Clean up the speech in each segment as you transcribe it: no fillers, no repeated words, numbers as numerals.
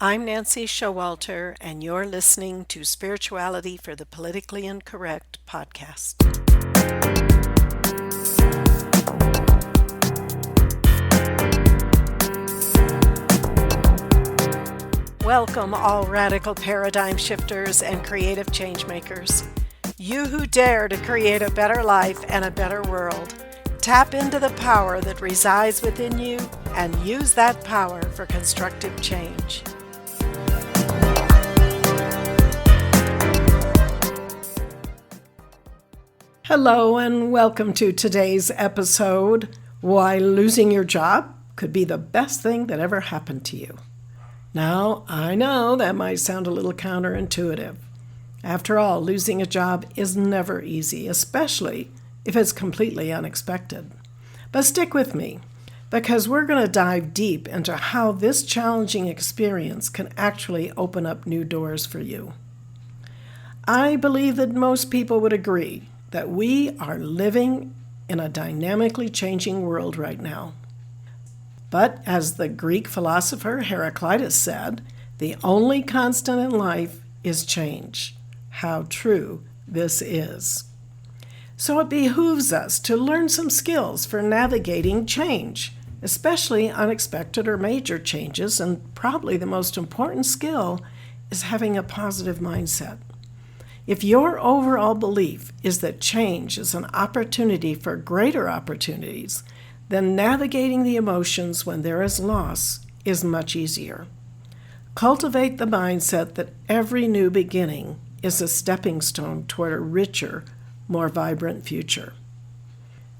I'm Nancy Showalter, and you're listening to Spirituality for the Politically Incorrect podcast. Welcome, all radical paradigm shifters and creative change makers. You who dare to create a better life and a better world. Tap into the power that resides within you and use that power for constructive change. Hello and welcome to today's episode, Why Losing Your Job Could Be the Best Thing That Ever Happened to You. Now, I know that might sound a little counterintuitive. After all, losing a job is never easy, especially if it's completely unexpected. But stick with me, because we're going to dive deep into how this challenging experience can actually open up new doors for you. I believe that most people would agree that we are living in a dynamically changing world right now. But as the Greek philosopher Heraclitus said, the only constant in life is change. How true this is. So it behooves us to learn some skills for navigating change, especially unexpected or major changes, and probably the most important skill is having a positive mindset. If your overall belief is that change is an opportunity for greater opportunities, then navigating the emotions when there is loss is much easier. Cultivate the mindset that every new beginning is a stepping stone toward a richer, more vibrant future.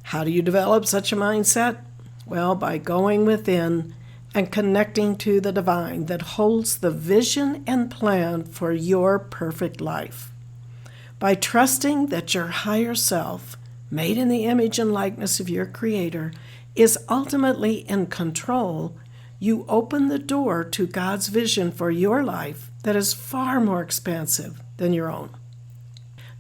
How do you develop such a mindset? Well, by going within and connecting to the divine that holds the vision and plan for your perfect life. By trusting that your higher self, made in the image and likeness of your Creator, is ultimately in control, you open the door to God's vision for your life that is far more expansive than your own.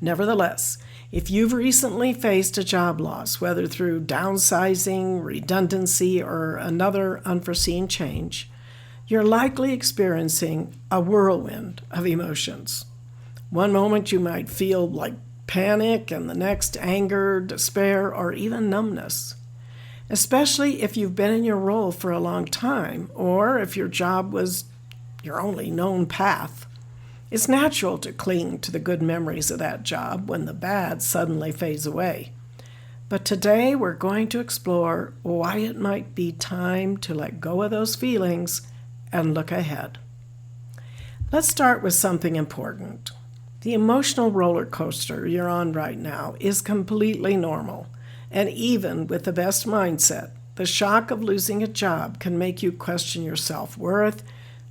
Nevertheless, if you've recently faced a job loss, whether through downsizing, redundancy, or another unforeseen change, you're likely experiencing a whirlwind of emotions. One moment you might feel like panic, and the next anger, despair, or even numbness. Especially if you've been in your role for a long time, or if your job was your only known path. It's natural to cling to the good memories of that job when the bad suddenly fades away. But today we're going to explore why it might be time to let go of those feelings and look ahead. Let's start with something important. The emotional roller coaster you're on right now is completely normal, and even with the best mindset, the shock of losing a job can make you question your self-worth,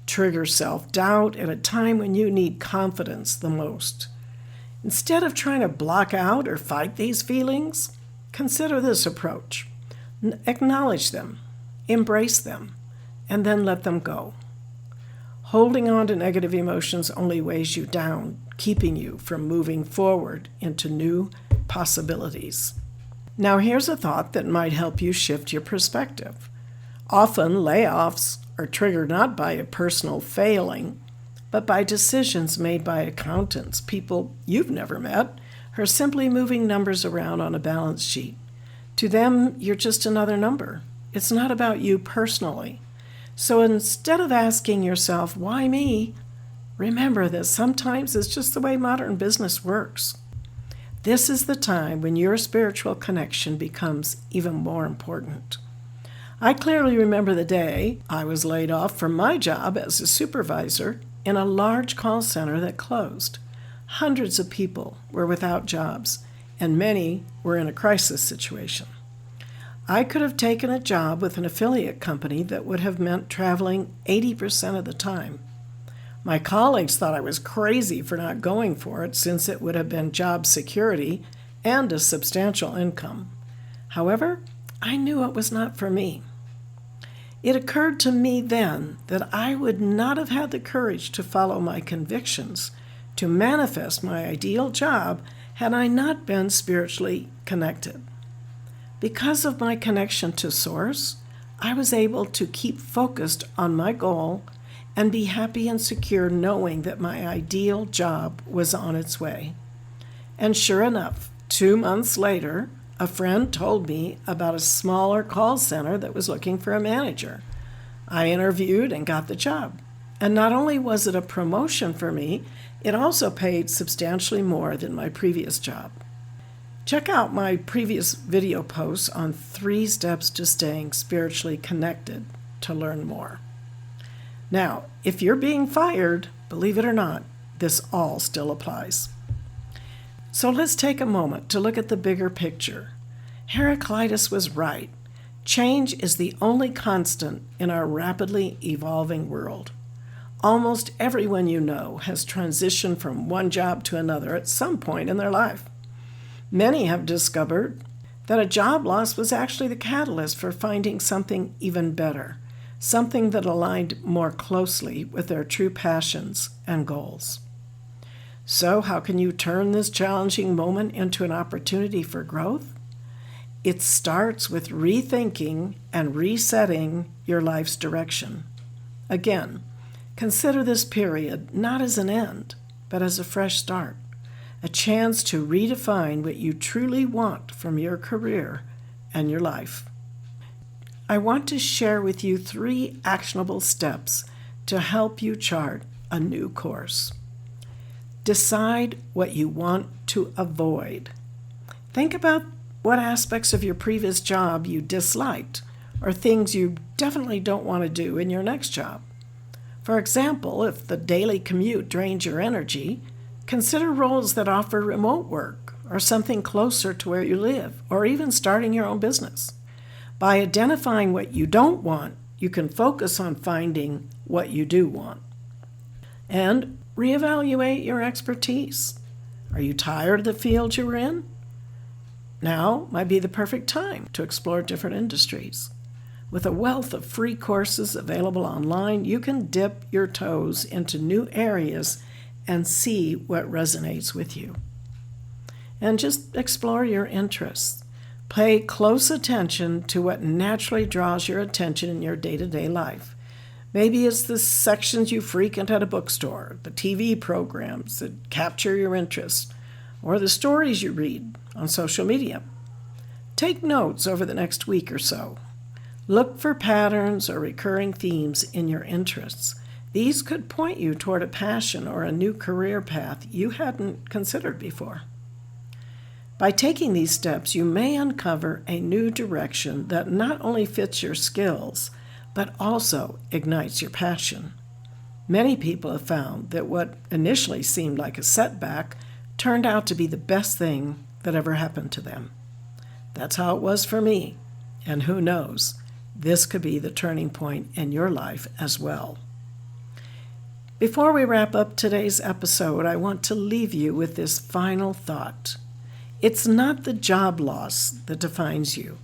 trigger self-doubt at a time when you need confidence the most. Instead of trying to block out or fight these feelings, consider this approach. Acknowledge them, embrace them, and then let them go. Holding on to negative emotions only weighs you down, keeping you from moving forward into new possibilities. Now here's a thought that might help you shift your perspective. Often layoffs are triggered not by a personal failing, but by decisions made by accountants, people you've never met, who are simply moving numbers around on a balance sheet. To them, you're just another number. It's not about you personally. So instead of asking yourself, why me? Remember that sometimes it's just the way modern business works. This is the time when your spiritual connection becomes even more important. I clearly remember the day I was laid off from my job as a supervisor in a large call center that closed. Hundreds of people were without jobs, and many were in a crisis situation. I could have taken a job with an affiliate company that would have meant traveling 80% of the time. My colleagues thought I was crazy for not going for it, since it would have been job security and a substantial income. However, I knew it was not for me. It occurred to me then that I would not have had the courage to follow my convictions, to manifest my ideal job, had I not been spiritually connected. Because of my connection to Source, I was able to keep focused on my goal and be happy and secure knowing that my ideal job was on its way. And sure enough, 2 months later, a friend told me about a smaller call center that was looking for a manager. I interviewed and got the job. And not only was it a promotion for me, it also paid substantially more than my previous job. Check out my previous video posts on 3 steps to staying spiritually connected to learn more. Now, if you're being fired, believe it or not, this all still applies. So let's take a moment to look at the bigger picture. Heraclitus was right. Change is the only constant in our rapidly evolving world. Almost everyone you know has transitioned from one job to another at some point in their life. Many have discovered that a job loss was actually the catalyst for finding something even better, something that aligned more closely with their true passions and goals. So how can you turn this challenging moment into an opportunity for growth? It starts with rethinking and resetting your life's direction. Again, consider this period not as an end, but as a fresh start, a chance to redefine what you truly want from your career and your life. I want to share with you 3 actionable steps to help you chart a new course. Decide what you want to avoid. Think about what aspects of your previous job you disliked or things you definitely don't want to do in your next job. For example, if the daily commute drains your energy, consider roles that offer remote work or something closer to where you live, or even starting your own business. By identifying what you don't want, you can focus on finding what you do want. And reevaluate your expertise. Are you tired of the field you were in? Now might be the perfect time to explore different industries. With a wealth of free courses available online, you can dip your toes into new areas and see what resonates with you. And just explore your interests. Pay close attention to what naturally draws your attention in your day-to-day life. Maybe it's the sections you frequent at a bookstore, the TV programs that capture your interest, or the stories you read on social media. Take notes over the next week or so. Look for patterns or recurring themes in your interests. These could point you toward a passion or a new career path you hadn't considered before. By taking these steps, you may uncover a new direction that not only fits your skills, but also ignites your passion. Many people have found that what initially seemed like a setback turned out to be the best thing that ever happened to them. That's how it was for me, and who knows, this could be the turning point in your life as well. Before we wrap up today's episode, I want to leave you with this final thought. It's not the job loss that defines you,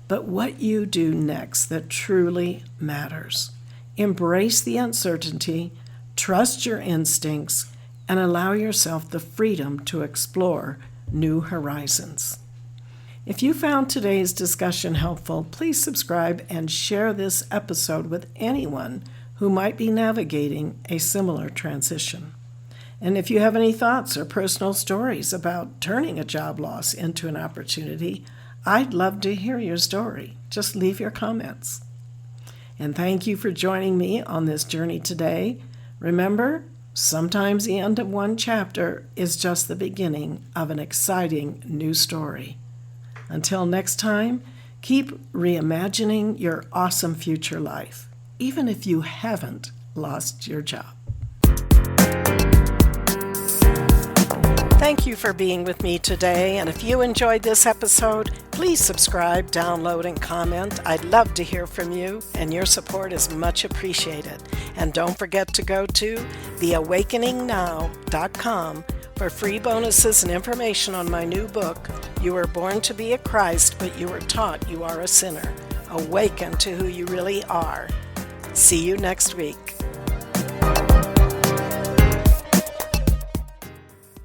but what you do next that truly matters. Embrace the uncertainty, trust your instincts, and allow yourself the freedom to explore new horizons. If you found today's discussion helpful, please subscribe and share this episode with anyone who might be navigating a similar transition. And if you have any thoughts or personal stories about turning a job loss into an opportunity, I'd love to hear your story. Just leave your comments. And thank you for joining me on this journey today. Remember, sometimes the end of one chapter is just the beginning of an exciting new story. Until next time, keep reimagining your awesome future life, even if you haven't lost your job. Thank you for being with me today, and if you enjoyed this episode, please subscribe, download, and comment. I'd love to hear from you, and your support is much appreciated. And don't forget to go to theawakeningnow.com for free bonuses and information on my new book, You Were Born to Be a Christ, but You Were Taught You Are a Sinner. Awaken to who you really are. See you next week.